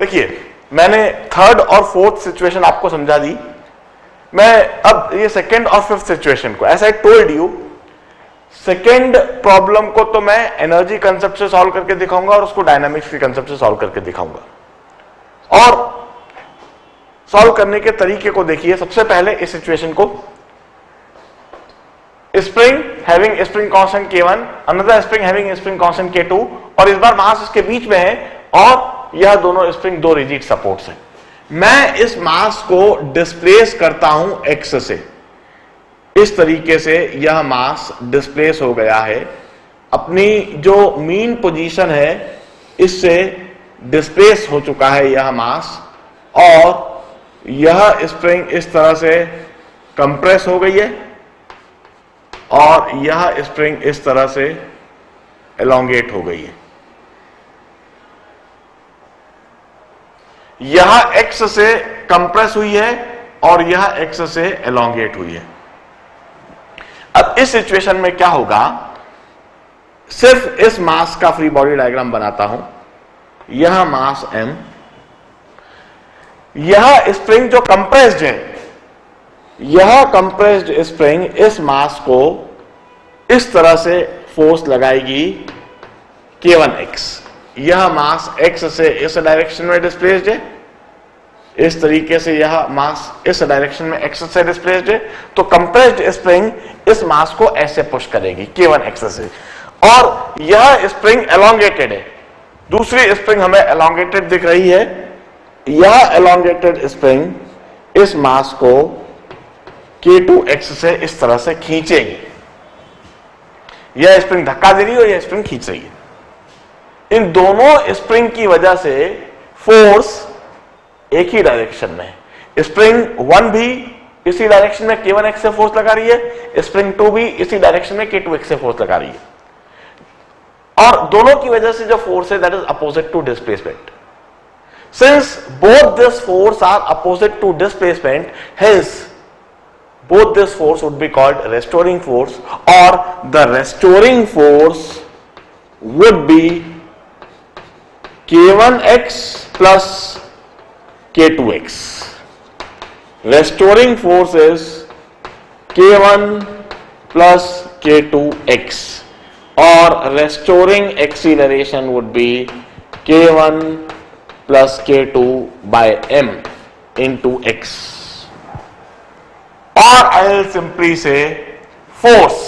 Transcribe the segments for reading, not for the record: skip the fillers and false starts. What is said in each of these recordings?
देखिए मैंने थर्ड और फोर्थ सिचुएशन आपको समझा दी, मैं अब ये सेकेंड और फिफ्थ सिचुएशन को, as I told you, second problem को तो मैं एनर्जी कंसेप्ट से सॉल्व करके दिखाऊंगा और उसको डायनामिक्स के कंसेप्ट से सॉल्व करके दिखाऊंगा। और सॉल्व करने के तरीके को देखिए। सबसे पहले इस सिचुएशन को, spring having spring constant K1, another spring having spring constant K2, और इस बार मास इसके बीच में है और यह दोनों स्प्रिंग दो रिजिड सपोर्ट्स हैं। मैं इस मास को डिस्प्लेस करता हूं x से। इस तरीके से यह मास डिस्प्लेस हो गया है, अपनी जो मीन पोजीशन है इससे डिस्प्लेस हो चुका है यह मास, और यह स्प्रिंग इस तरह से कंप्रेस हो गई है और यह स्प्रिंग इस तरह से एलोंगेट हो गई है। यह x से कंप्रेस हुई है और यह x से एलोंगेट हुई है। अब इस सिचुएशन में क्या होगा, सिर्फ इस मास का फ्री बॉडी डायग्राम बनाता हूं। यह मास m, यह स्प्रिंग जो कंप्रेस्ड है, यह कंप्रेस्ड स्प्रिंग इस मास को इस तरह से फोर्स लगाएगी K1x। यह मास x से इस डायरेक्शन में डिस्प्लेस्ड है, इस तरीके से यह मास इस डायरेक्शन में x से डिस्प्लेस्ड है, तो कंप्रेस्ड स्प्रिंग इस मास को ऐसे पुश करेगी K1x से, और यह स्प्रिंग एलोंगेटेड है। दूसरी स्प्रिंग हमें एलोंगेटेड दिख रही है, यह एलोंगेटेड स्प्रिंग इस मास को K2x से इस तरह से खींचेगी। यह स्प्रिंग धक्का दे रही है और यह स्प्रिंग खींच रही है। इन दोनों स्प्रिंग की वजह से फोर्स एक ही डायरेक्शन में है। स्प्रिंग 1 भी इसी डायरेक्शन में K1x से फोर्स लगा रही है, स्प्रिंग 2 भी इसी डायरेक्शन में K2x से फोर्स लगा रही है, और दोनों की वजह से जो फोर्स है that is opposite to displacement. Since both this force are opposite to displacement, hence both this force would be called restoring force, or the restoring force would be K1x plus K2x. Restoring force is K1 plus K2x, or restoring acceleration would be K1 plus K2 by m into x. और I will simply say force,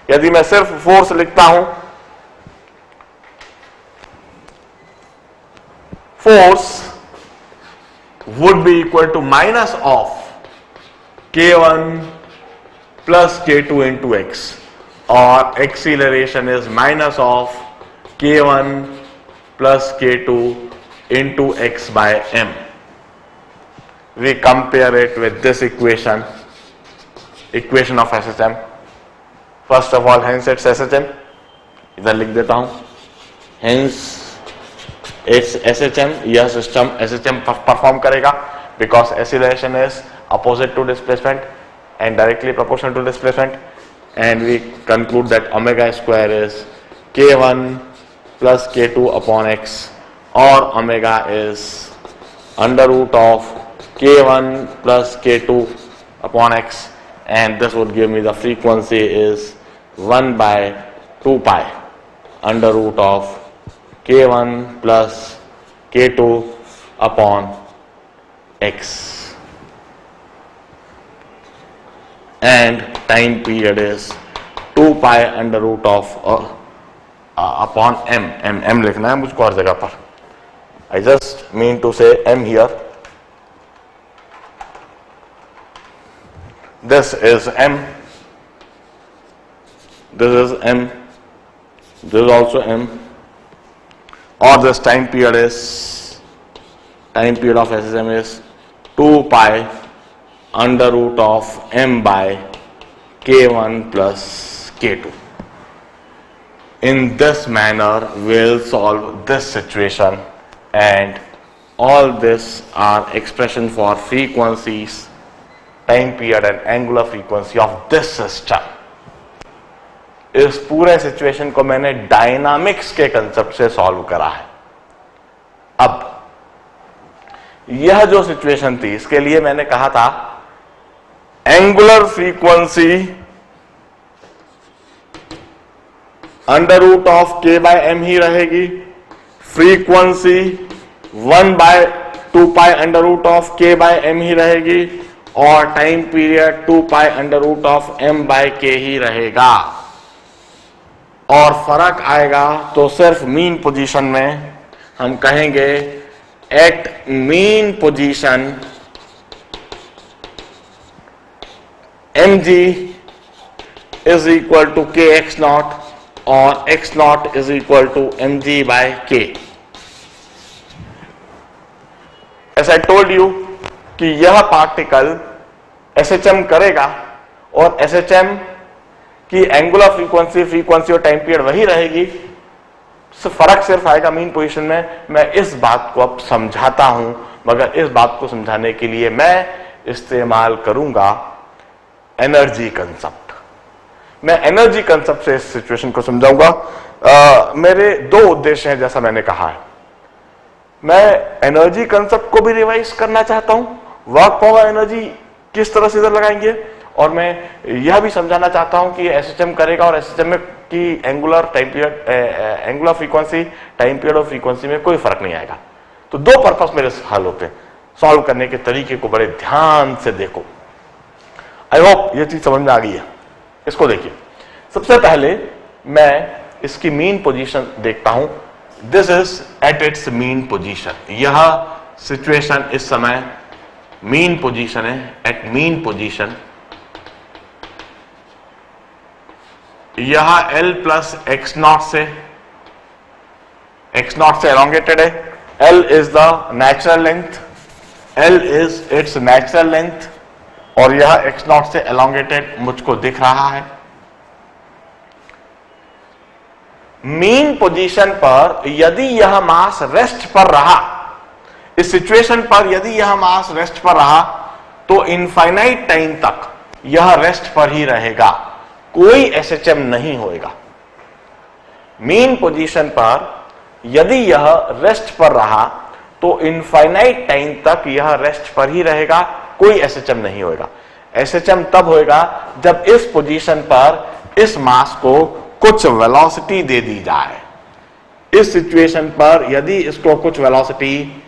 यदि मैं सिर्फ force लिखता हूं, force would be equal to minus of K1 plus K2 into x, और acceleration is minus of K1 plus K2 into x by m. We compare it with this equation of SHM. First of all, hence it's SHM, इधर लिख देता हूं, hence it's SHM. यह system SHM perform करेगा because acceleration is opposite to displacement and directly proportional to displacement, and we conclude that omega square is K1 plus K2 upon x, or omega is under root of K1 plus K2 upon x, and this would give me the frequency is 1 by 2 pi under root of K1 plus K2 upon x, and time period is 2 pi under root of upon m लिखना है मुझको हर जगह पर. I just mean to say m here. This is m, this is m, this is also m, or this time period of SSM is 2 pi under root of m by K1 plus K2. In this manner we'll solve this situation, and all this are expression for frequencies, time period and angular frequency of this system. इस पूरे situation को मैंने dynamics के concept से solve करा है. अब यह जो सिचुएशन थी इसके लिए मैंने कहा था angular frequency under root of K by M ही रहेगी, frequency 1/2 under root of K by M ही रहेगी, और time period 2 under root of M by K ही रहेगा। और फर्क आएगा तो सिर्फ मीन पोजीशन में हम कहेंगे at mean position mg is equal to K x naught और x naught is equal to mg by k। As I told you कि यह पार्टिकल SHM करेगा और SHM की एंगुलर फ्रीक्वेंसी और टाइम पीरियड वही रहेगी, फर्क सिर्फ आएगा मीन पोजीशन में। मैं इस बात को अब समझाता हूं, मगर इस बात को समझाने के लिए मैं इस्तेमाल करूंगा एनर्जी कंसेप्ट। मैं एनर्जी कंसेप्ट से इस सिचुएशन को समझाऊंगा। मेरे दो उद्देश्य हैं, जैसा मैंने कहा है। मैं एनर्जी कंसेप्ट को भी रिवाइज करना चाहता हूं, वर्क पावर एनर्जी किस तरह से इधर लगाएंगे, और मैं यह भी समझाना चाहता हूं कि SHM करेगा और SHM में की angular time period, angular frequency, time period और फ्रीक्वेंसी में कोई फर्क नहीं आएगा। तो दो पर्पस मेरे हल होते हैं। सॉल्व करने के तरीके को बड़े ध्यान से देखो। आई होप ये चीज समझ में आ गई है। इसको देखिए, सबसे पहले मैं इसकी मीन पोजीशन देखता हूं। This is at its mean position. यह सिचुएशन इस समय मीन पोजीशन है। एट मीन पोजीशन यह L प्लस एक्स नॉट से एलोंगेटेड है। L is the natural length, L is it's natural length, और यह एक्स नॉट से एलोंगेटेड मुझको दिख रहा है। मीन पोजीशन पर यदि यह मास रेस्ट पर रहा, इस सिचुएशन पर यदि यह मास रेस्ट पर रहा, तो इनफाइनाइट टाइम तक यह रेस्ट पर ही रहेगा, कोई SHM नहीं होएगा। मीन पोजीशन पर यदि यह रेस्ट पर रहा तो इनफाइनाइट टाइम तक यह रेस्ट पर ही रहेगा, कोई SHM नहीं होएगा। SHM तब होएगा जब इस पोजीशन पर इस मास को कुछ वेलोसिटी दे दी जाए। इस सिचुएशन पर यदि इसको कुछ वेलोसिटी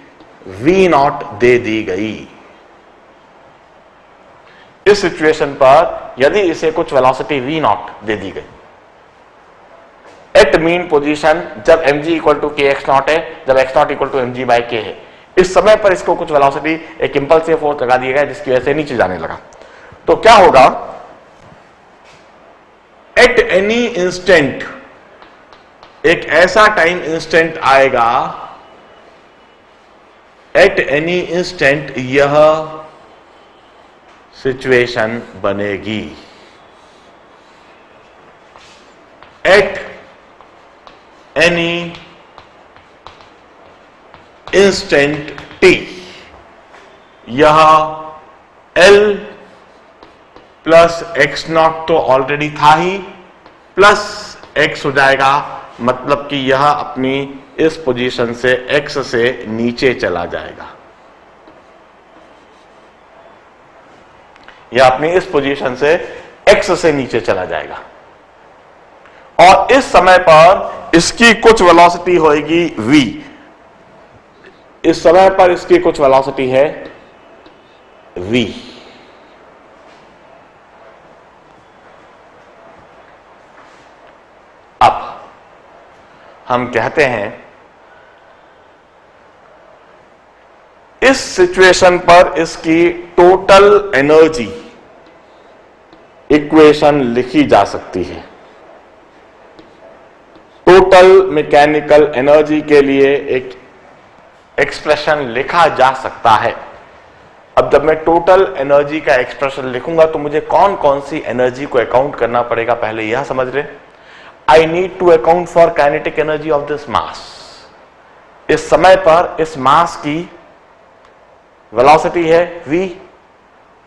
v0 दे दी गई, इस सिचुएशन पर यदि इसे कुछ वेलोसिटी v0 दे दी गई एट मीन पोजीशन, जब mg equal to K x naught है, जब x naught equal to mg by k है, इस समय पर इसको कुछ वेलोसिटी, एक इंपल्सिव फोर्स लगा दिया गया जिसकी वजह से नीचे जाने लगा, तो क्या होगा? एट एनी इंस्टेंट, एक ऐसा टाइम इंस्टेंट आएगा, एट एनी इंस्टेंट यह सिचुएशन बनेगी। एट एनी इंस्टेंट t यह L प्लस एक्स नॉट तो ऑलरेडी था ही, प्लस x हो जाएगा, मतलब कि यह अपनी इस पोजीशन से x से नीचे चला जाएगा। यह अपनी इस पोजीशन से x से नीचे चला जाएगा, और इस समय पर इसकी कुछ वेलोसिटी होगी v। इस समय पर इसकी कुछ वेलोसिटी है v। अब हम कहते हैं इस सिचुएशन पर इसकी टोटल एनर्जी इक्वेशन लिखी जा सकती है। टोटल मैकेनिकल एनर्जी के लिए एक एक्सप्रेशन लिखा जा सकता है। अब जब मैं टोटल एनर्जी का एक्सप्रेशन लिखूंगा तो मुझे कौन कौन सी एनर्जी को अकाउंट करना पड़ेगा, पहले यह समझ ले। I need to account for kinetic energy of this mass. इस समय पर इस मास की वेलोसिटी है v,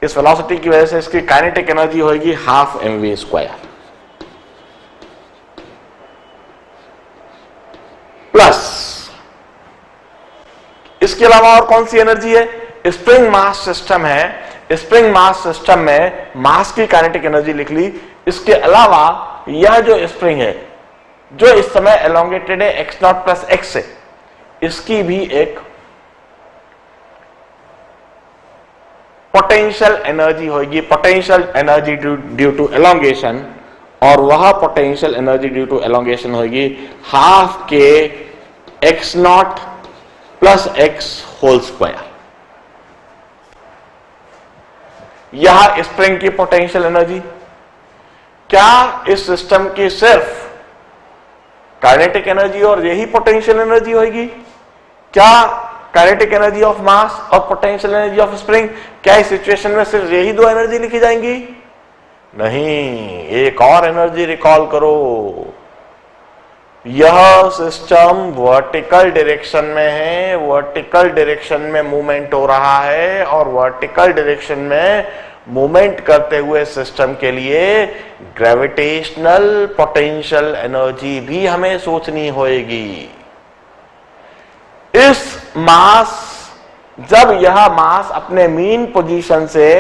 इस वेलोसिटी की वजह से इसकी काइनेटिक एनर्जी होगी हाफ mv², प्लस इसके अलावा और कौन सी एनर्जी है? स्प्रिंग मास सिस्टम है, स्प्रिंग मास सिस्टम में मास की काइनेटिक एनर्जी लिख ली। इसके अलावा यह जो स्प्रिंग है जो इस समय एलोंगेटेड है एक्स नॉट प्लस एक्स से, इसकी भी एक पोटेंशियल एनर्जी होगी, potential energy due to elongation, और वह potential energy due to elongation होगी half K x naught plus X whole square. यह स्प्रिंग की पोटेंशियल एनर्जी। क्या इस सिस्टम की सिर्फ काइनेटिक एनर्जी और यही पोटेंशियल एनर्जी होगी? क्या काइनेटिक एनर्जी ऑफ मास और पोटेंशियल एनर्जी ऑफ स्प्रिंग, क्या इस सिचुएशन में सिर्फ यही दो एनर्जी लिखी जाएंगी? नहीं, एक और एनर्जी रिकॉल करो। यह सिस्टम वर्टिकल डायरेक्शन में है, वर्टिकल डायरेक्शन में मूवमेंट हो रहा है, और वर्टिकल डायरेक्शन में मूवमेंट करते हुए सिस्टम के लिए ग्रेविटेशनल पोटेंशियल एनर्जी भी हमें सोचनी होगी। इस मास, जब यह मास अपने मीन पोजीशन से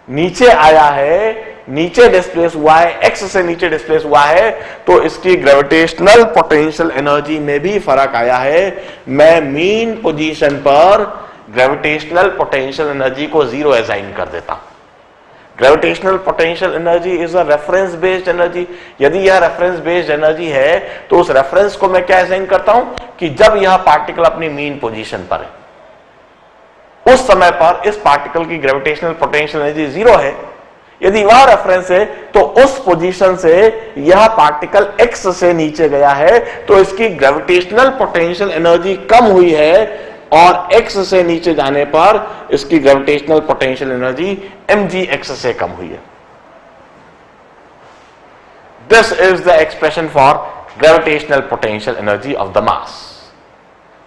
नीचे आया है, नीचे डिस्प्लेस हुआ है, एक्स से नीचे डिस्प्लेस हुआ है, तो इसकी ग्रेविटेशनल पोटेंशियल एनर्जी में भी फर्क आया है। मैं मीन पोजीशन पर ग्रेविटेशनल पोटेंशियल एनर्जी को 0 असाइन कर देता हूं। Gravitational potential energy is a reference based energy. यदि यह रेफरेंस बेस्ड एनर्जी है तो उस रेफरेंस को मैं क्या असाइन करता हूं कि जब यह पार्टिकल अपनी मीन पोजीशन पर है, उस समय पर इस पार्टिकल की ग्रेविटेशनल पोटेंशियल एनर्जी 0 है। यदि वह रेफरेंस है तो उस पोजीशन से यह पार्टिकल एक्स से नीचे गया है, तो इसकी ग्रेविटेशनल पोटेंशियल एनर्जी कम हुई है, और एक्स से नीचे जाने पर इसकी gravitational potential energy mg x से कम हुई है। This is the expression for gravitational potential energy of the mass.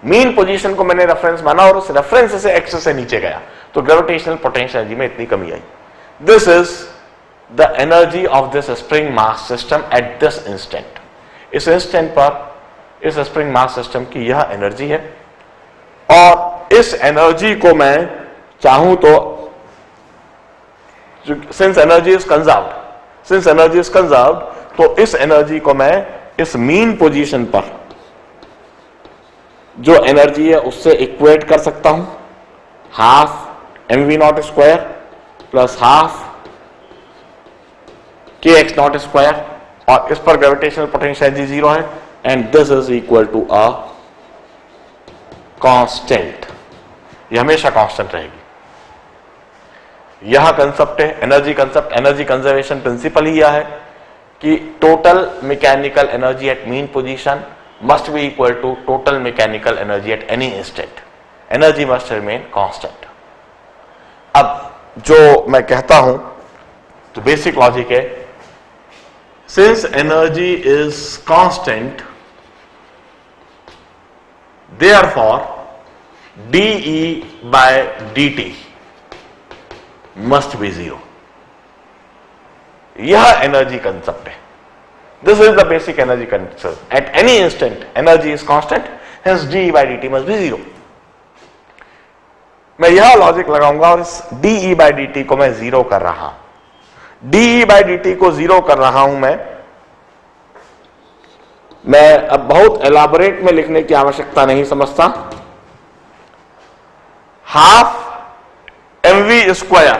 Mean position को मैंने रेफरेंस माना और उस रेफरेंस से एक्स से नीचे गया, तो ग्रेविटेशनल पोटेंशियल एनर्जी में इतनी कमी आई। This is the energy of this spring mass system at this instant. इस इंस्टेंट पर इस स्प्रिंग मास सिस्टम की यह एनर्जी है, और इस एनर्जी को मैं चाहूं तो, since energy is conserved, तो इस एनर्जी को मैं इस मीन पोजीशन पर जो एनर्जी है उससे इक्वेट कर सकता हूं, half mv not square plus half K x not square, और इस पर ग्रेविटेशनल पोटेंशियल एनर्जी 0 है, and this is equal to a constant. यह हमेशा कांस्टेंट रहेगी। यह कंसेप्ट है energy concept, energy conservation principle ही यह है कि total mechanical energy at mean position must be equal to total mechanical energy at any instant. Energy must remain constant. अब जो मैं कहता हूं तो बेसिक लॉजिक है, since energy is constant, therefore dE by dt must be 0। यह energy concept है। This is the basic energy concept. Eight any instant energy is constant, hence dE by dt must be 0। मैं यह logic लगाऊंगा और इस dE by dt को मैं 0 कर रहा हूं। dE by dt को 0 कर रहा हूं मैं अब बहुत एलाबोरेट में लिखने की आवश्यकता नहीं समझता। हाफ mv स्क्वायर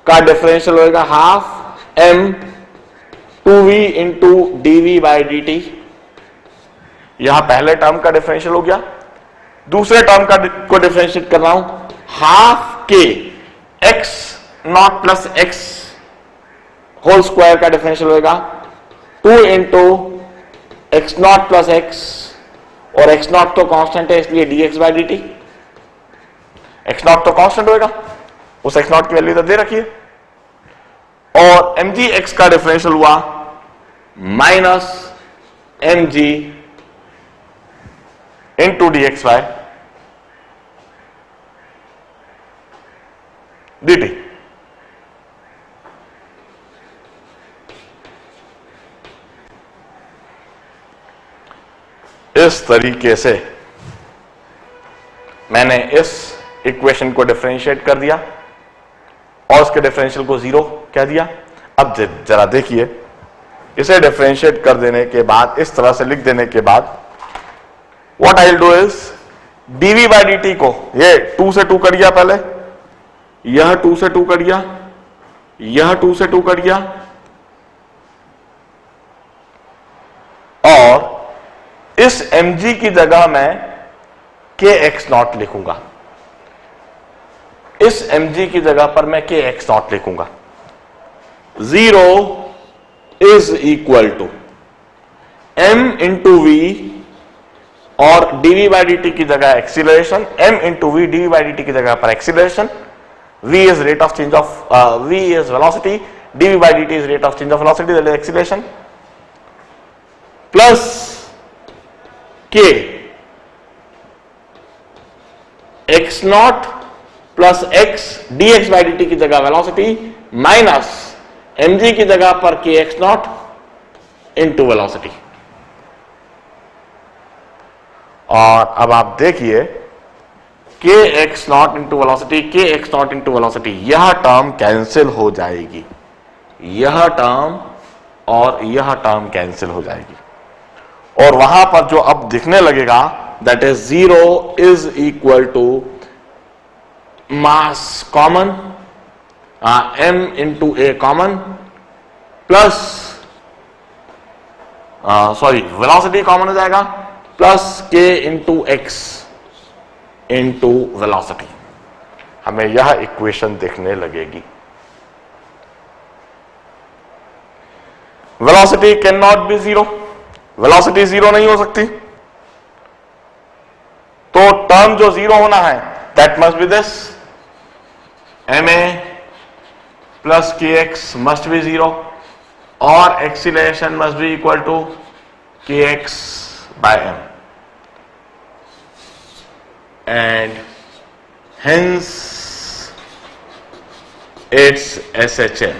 का डिफरेंशियल होगा half m 2v into dv by dt। यहां पहले टर्म का डिफरेंशियल हो गया। दूसरे टर्म का को डिफरेंशिएट कर रहा हूं, half K x naught plus X whole square का डिफरेंशियल होगा 2 into X naught plus X, और एक्स नॉट तो कांस्टेंट है इसलिए dx by dt। X naught तो कांस्टेंट होगा, उस एक्स नॉट की वैल्यू तो दे रखी है, और mg x का डिफरेंशियल हुआ minus mg into dx by dt। इस तरीके से मैंने इस इक्वेशन को डिफरेंशिएट कर दिया और उसके डिफरेंशियल को 0 कह दिया। अब जरा देखिए, इसे डिफरेंशिएट कर देने के बाद, इस तरह से लिख देने के बाद, what I will do is dv by dt को, ये 2 से 2 कट गया, पहले यह 2 से 2 कट गया, यह 2 से 2 कट गया, और इस mg की जगह मैं kx0 लिखूंगा। इस mg की जगह पर मैं kx0 लिखूंगा। 0 is equal to m into v और dv बाई dt की जगह acceleration, m into v dv by dt की जगह पर acceleration, v is rate of change of v is velocity, dv by dt is rate of change of velocity, that is acceleration, plus k x0 plus x dx by dt की जगह velocity minus mg की जगह पर kx0 into velocity. और अब आप देखिए kx0 into velocity, kx0 into velocity, यह टर्म कैंसिल हो जाएगी, यह टर्म और यह टर्म कैंसिल हो जाएगी, और वहां पर जो अब दिखने लगेगा that is 0 is equal to mass common, m into A common, plus sorry velocity common हो जाएगा, plus k into X into velocity. हमें यह इक्वेशन दिखने लगेगी। Velocity can not be 0, velocity 0 नहीं हो सकती, तो टर्म जो 0 होना है that must be this, ma plus kx must be 0 और acceleration must be equal to kx by m, and hence it's SHM.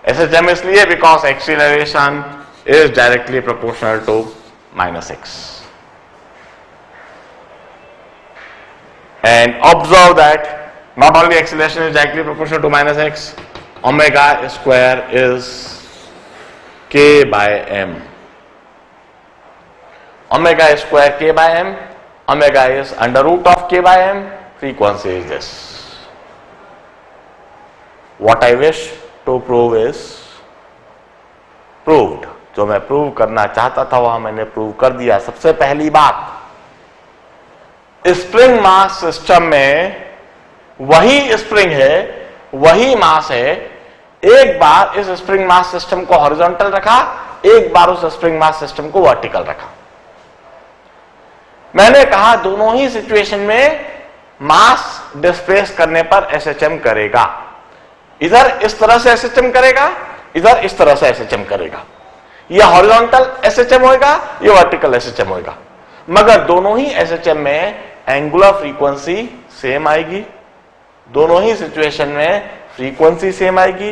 SHM इसलिए because acceleration is directly proportional to minus x. And observe that not only acceleration is directly proportional to minus x, omega square is k by m. Omega square k by m, omega is under root of k by m, frequency is this. What I wish to prove is proved. जो मैं prove करना चाहता था वह मैंने prove कर दिया। सबसे पहली बात, स्प्रिंग मास सिस्टम में वही स्प्रिंग है, वही मास है। एक बार इस स्प्रिंग मास सिस्टम को हॉरिजॉन्टल रखा, एक बार उस स्प्रिंग मास सिस्टम को वर्टिकल रखा। मैंने कहा दोनों ही सिचुएशन में मास डिस्प्लेस करने पर एसएचएम करेगा। इधर इस तरह से एसएचएम करेगा, इधर इस तरह से एसएचएम करेगा। यह हॉरिजॉन्टल एसएचएम होगा, यह वर्टिकल एसएचएम होगा, मगर दोनों ही एसएचएम में एंगुलर फ्रीक्वेंसी सेम आएगी, दोनों ही सिचुएशन में फ्रीक्वेंसी सेम आएगी,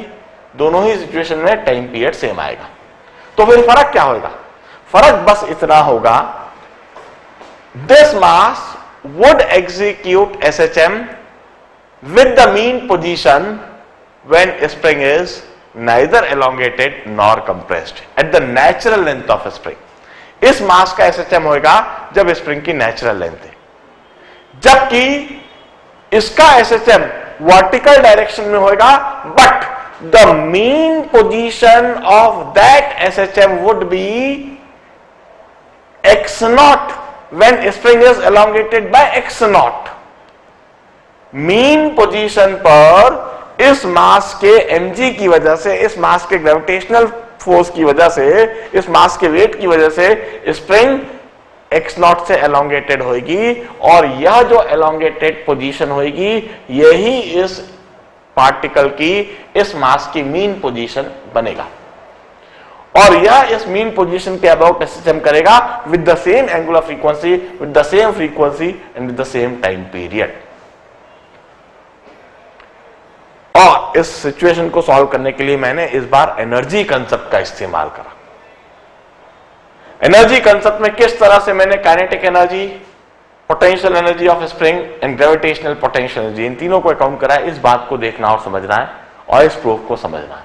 दोनों ही सिचुएशन में टाइम पीरियड सेम आएगा। तो फिर फर्क क्या होगा? फर्क बस इतना होगा, this mass would execute SHM with the mean position when spring is neither elongated nor compressed at the natural length of spring. इस मास का SHM होगा जब स्प्रिंग की नेचुरल लेंथ है, जबकि इसका SHM वर्टिकल डायरेक्शन में होगा, but the mean position of that SHM would be x0 when spring is elongated by x0. Mean position पर इस मास के mg की वजह से, इस मास के ग्रेविटेशनल फोर्स की वजह से, इस मास के वेट की वजह से स्प्रिंग x0 से elongated होगी, और यह जो elongated पोजीशन होगी यही इस पार्टिकल की, इस मास की मीन पोजीशन बनेगा, और यह इस मीन पोजीशन के अबाउट एसएचएम करेगा with the same angular frequency, with the same frequency and with the same time period. और इस सिचुएशन को सॉल्व करने के लिए मैंने इस बार एनर्जी कंसेप्ट का इस्तेमाल करा। एनर्जी कंसेप्ट में किस तरह से मैंने kinetic energy, potential energy of spring and gravitational potential energy, इन तीनों को अकाउंट करा है। इस बात को देखना और समझना है और इस प्रूफ को समझना है।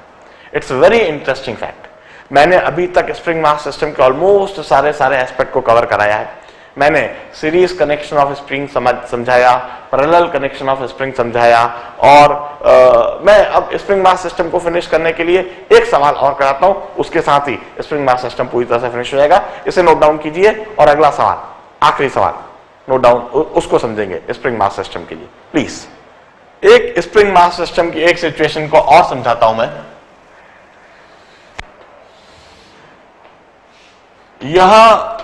It's very interesting fact. मैंने अभी तक स्प्रिंग मास सिस्टम के ऑलमोस्ट सारे एस्पेक्ट को कवर कराया है। मैंने सीरीज कनेक्शन ऑफ स्प्रिंग समझाया, पैरेलल कनेक्शन ऑफ स्प्रिंग समझाया, और मैं अब स्प्रिंग मास सिस्टम को फिनिश करने के लिए एक सवाल और कराता हूं, उसके साथ ही स्प्रिंग मास सिस्टम पूरी तरह से फिनिश हो जाएगा। इसे नोट डाउन कीजिए और अगला सवाल, आखिरी सवाल नोट डाउन, उसको समझेंगे स्प्रिंग मास सिस्टम के लिए। प्लीज एक स्प्रिंग मास सिस्टम की एक सिचुएशन को और समझाता हूं मैं। यह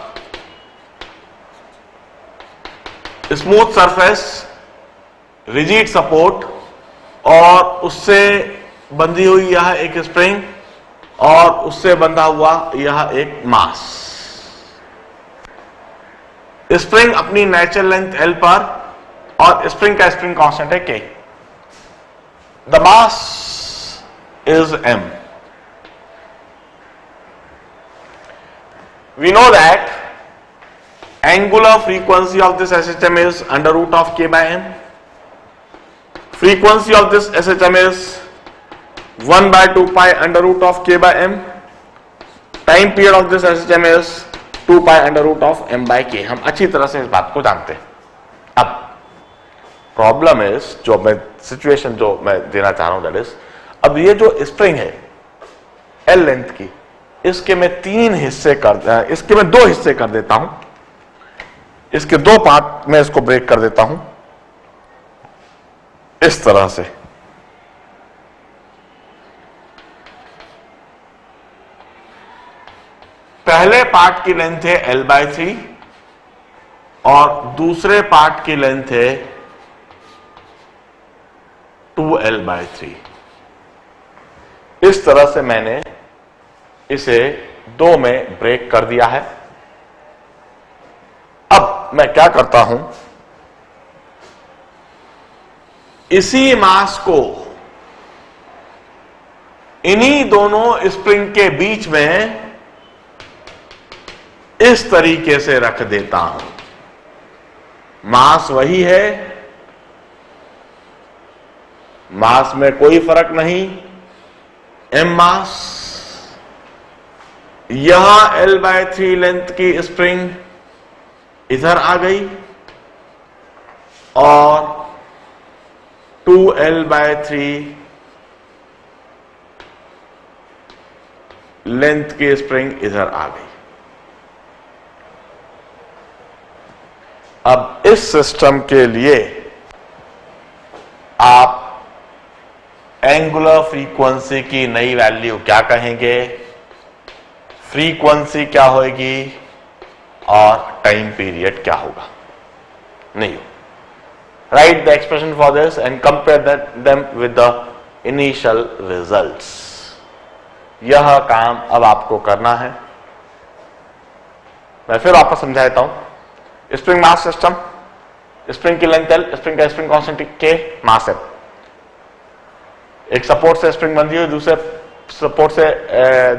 स्मूथ सरफेस, रिजिड सपोर्ट और उससे बंधी हुई यह एक स्प्रिंग और उससे बंधा हुआ यह एक मास। स्प्रिंग अपनी नेचुरल लेंथ L पर और स्प्रिंग का स्प्रिंग कांस्टेंट है K। The mass is M। We know that angular frequency of this SHM is under root of K by M. Frequency of this SHM is 1 by 2 pi under root of K by M. Time period of this SHM is 2 pi under root of M by K. हम अच्छी तरह से इस बात को जानते हैं। अब प्रॉब्लम इज, जो मैं सिचुएशन जो मैं देना चाह रहा हूं दैट इज, अब ये जो स्प्रिंग है L लेंथ की, इसके मैं इसके मैं दो हिस्से कर देता हूं। इसके दो पार्ट में इसको ब्रेक कर देता हूं इस तरह से। पहले पार्ट की लेंथ है L/3 और दूसरे पार्ट की लेंथ है 2L/3। इस तरह से मैंने इसे दो में ब्रेक कर दिया है। अब मैं क्या करता हूं, इसी मास को इन्हीं दोनों स्प्रिंग के बीच में इस तरीके से रख देता हूं। मास वही है, मास में कोई फर्क नहीं, M मास। यह L/3 लेंथ की स्प्रिंग इधर आ गई और 2L/3 लेंथ की स्प्रिंग इधर आ गई। अब इस सिस्टम के लिए आप एंगुलर फ्रीक्वेंसी की नई वैल्यू क्या कहेंगे, फ्रीक्वेंसी क्या होगी और टाइम पीरियड क्या होगा? नहीं। Right the expression for this and compare them with the initial results. यह काम अब आपको करना है। मैं फिर वापस समझा देता हूं। स्प्रिंग मास सिस्टम, स्प्रिंग की लेंथ L, स्प्रिंग का स्प्रिंग कांस्टेंट K, मास है। एक सपोर्ट से स्प्रिंग बंधी हुई, दूसरे सपोर्ट से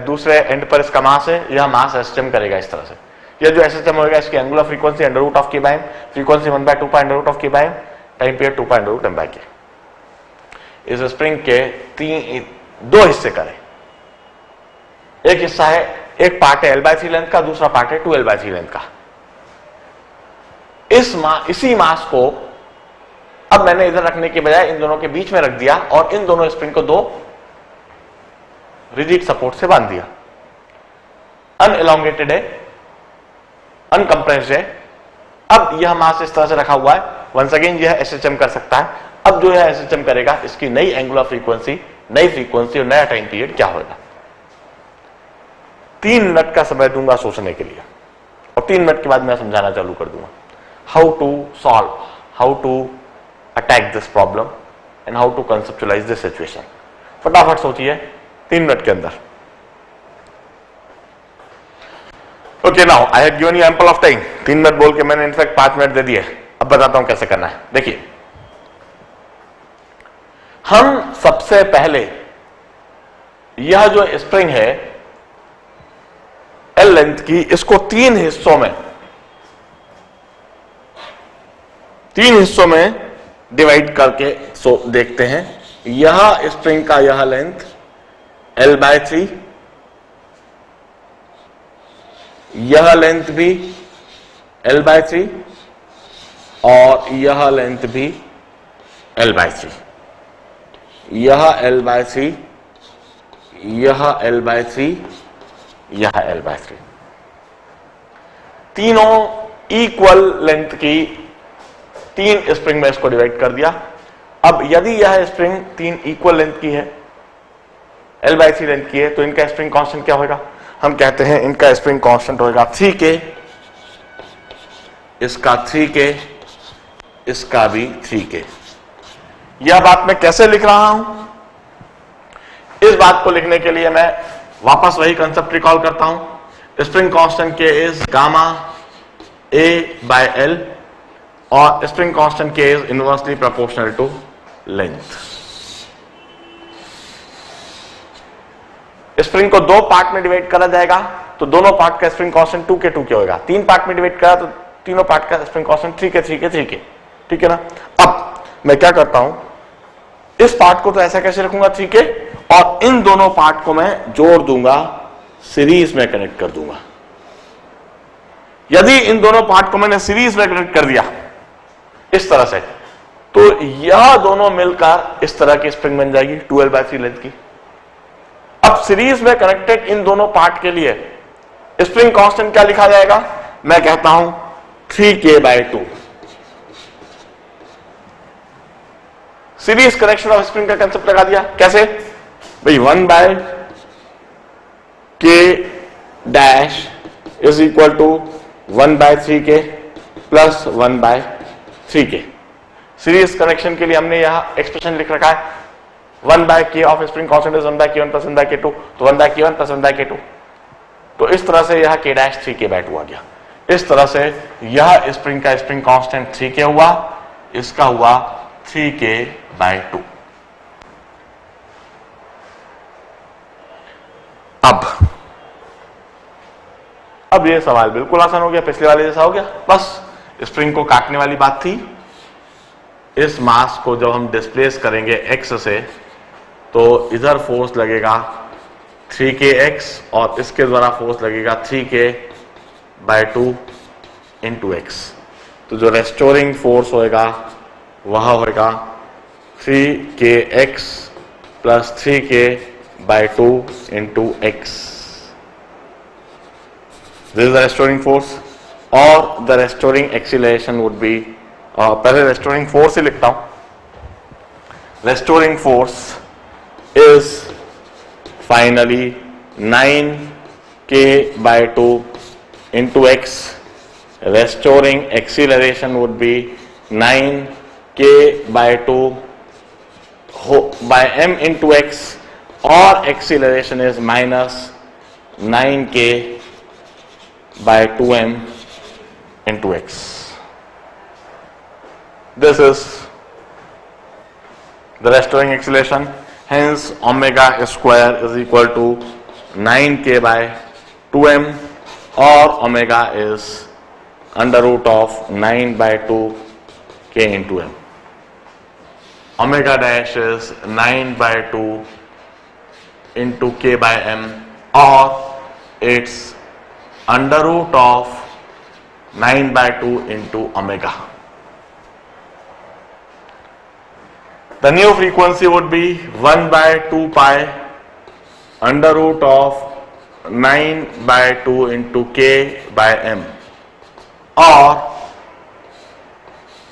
दूसरे एंड पर इसका मास है। यह मास SHM करेगा इस तरह से। यह जो SHM होगा इसकी angular frequency under root of K by M, frequency 1 by 2 pi under root of K by M, time period 2 pi under root M by K। इस स्प्रिंग के दो हिस्से करें। एक हिस्सा है, एक पार्ट है L/3 लेंथ का, दूसरा पार्ट है 2L/3 लेंथ का। इसी मास को अब मैंने इधर रखने के बजाय इन दोनों के बीच में रख दिया और इन दोनों स्प्रिंग को दो रिजिड सपोर्ट से बांध दिया। अनएलोंगेटेड है, अनकंप्रेस्ड है। अब यह मास इस तरह से रखा हुआ है। वंस अगेन यह SHM कर सकता है। अब जो यह SHM करेगा, इसकी नई एंगुलर फ्रीक्वेंसी, नई फ्रीक्वेंसी और नया टाइम पीरियड क्या होगा। 3 मिनट का समय दूंगा सोचने के लिए और 3 मिनट के बाद मैं समझाना चालू कर दूंगा how to solve, how to attack this problem and how to conceptualize this situation. फटाफट सोचिए 3 मिनट के अंदर। Okay, now I have given you ample of time. 3 minute बोल के मैंने इनफैक्ट 5 मिनट दे दिए। अब बताता हूं कैसे करना है। देखिए, हम सबसे पहले यह जो स्प्रिंग है L लेंथ की, इसको 3 हिस्सों में तीन हिस्सों में डिवाइड करके देखते हैं। यह स्प्रिंग का यह लेंथ L/3, यह लेंथ भी L/3 और यह लेंथ भी L/3, यह L/3, यह L/3, यह L/3, तीनों इक्वल लेंथ की तीन स्प्रिंग में इसको डिवाइड कर दिया। अब यदि यह स्प्रिंग तीन इक्वल लेंथ की है, L/3 लेंथ की है, तो इनका स्प्रिंग कांस्टेंट क्या होगा? हम कहते हैं इनका स्प्रिंग कांस्टेंट होगा 3K, इसका 3K, इसका भी 3K। यह बात मैं कैसे लिख रहा हूं? इस बात को लिखने के लिए मैं वापस वही कंसेप्ट रिकॉल करता हूं। Spring constant K is gamma A/L और spring constant K is inversely proportional to length. Spring को दो पार्ट में डिवाइड करा जाएगा तो दोनों पार्ट का स्प्रिंग कांस्टेंट 2K 2K होगा। तीन पार्ट में डिवाइड करा तो तीनों पार्ट का spring constant 3K 3K 3K, ठीक है ना। अब मैं क्या करता हूं, इस पार्ट को तो ऐसा कैसे रखूंगा 3K, और इन दोनों पार्ट को मैं जोड़ दूंगा, सीरीज में कनेक्ट कर दूंगा। यदि इन दोनों पार्ट को मैंने सीरीज में कनेक्ट कर दिया इस तरह से, तो यह दोनों मिलकर इस तरह की स्प्रिंग बन जाएगी 2L/3 लेंथ की। अब सीरीज में कनेक्टेड इन दोनों पार्ट के लिए स्प्रिंग कांस्टेंट क्या लिखा जाएगा? मैं कहता हूं 3K/2। Series connection of spring का कंसेप्ट लगा दिया। कैसे भाई? 1/K dash is equal to 1/3K plus 1/3K। Series connection के लिए हमने यहां एक्सप्रेशन लिख रखा है 1/K of spring constant is 1/K1 plus 1/K2, तो 1/K1 प्लस 1/K2। तो इस तरह से यह K डैश 3K/2 आ गया। इस तरह से यह स्प्रिंग का स्प्रिंग कांस्टेंट 3K हुआ, इसका हुआ 3K/2। अब यह सवाल बिल्कुल आसान हो गया, पिछले वाले जैसा हो गया। बस स्प्रिंग को काटने वाली बात थी। इस मास को जब हम डिस्प्लेस करेंगे x से, तो इधर फोर्स लगेगा 3Kx और इसके द्वारा फोर्स लगेगा 3K/2 इंटू x। तो जो रेस्टोरिंग फोर्स होएगा वह होएगा 3Kx plus 3K/2 into x। This is the restoring force, or the restoring acceleration would be, पहले restoring force ही लिखता हूं। Restoring force is finally 9K/2 into x. Restoring acceleration would be 9K/2 by m into x, or acceleration is minus 9K/2m into x. This is the restoring acceleration. Hence omega square is equal to 9K/2m, or omega is under root of 9/2K into m. Omega dash is 9/2 into K/m, or it's under root of 9/2 into omega. The new frequency would be 1/2 pi under root of 9/2 into K/m, or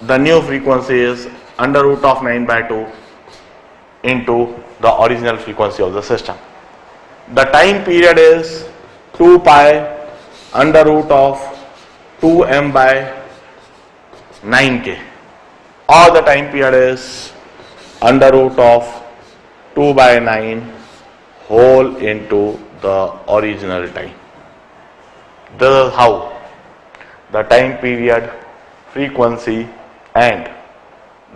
the new frequency is under root of 9/2 into the original frequency of the system. The time period is 2 pi under root of 2m by 9K, or the time period is under root of 2 by 9 whole into the original time. This is how the time period, frequency and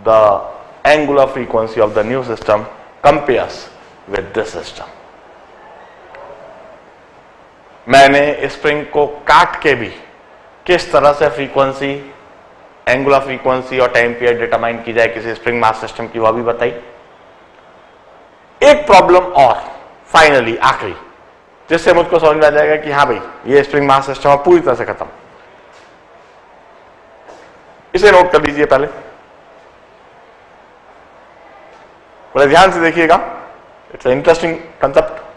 the angular frequency of the new system compares with this system. मैंने spring को काट के भी किस तरह से frequency angular frequency और time period determine की जाए किसी स्प्रिंग मास सिस्टम की, वह भी बताई। एक प्रॉब्लम और फाइनली आखिरी, जिससे मुझको समझ में आ जाएगा कि हाँ भाई ये स्प्रिंग मास सिस्टम अब पूरी तरह से खत्म। इसे नोट कर लीजिए पहले, बड़े ध्यान से देखिएगा, इट्स इंटरेस्टिंग कंसेप्ट।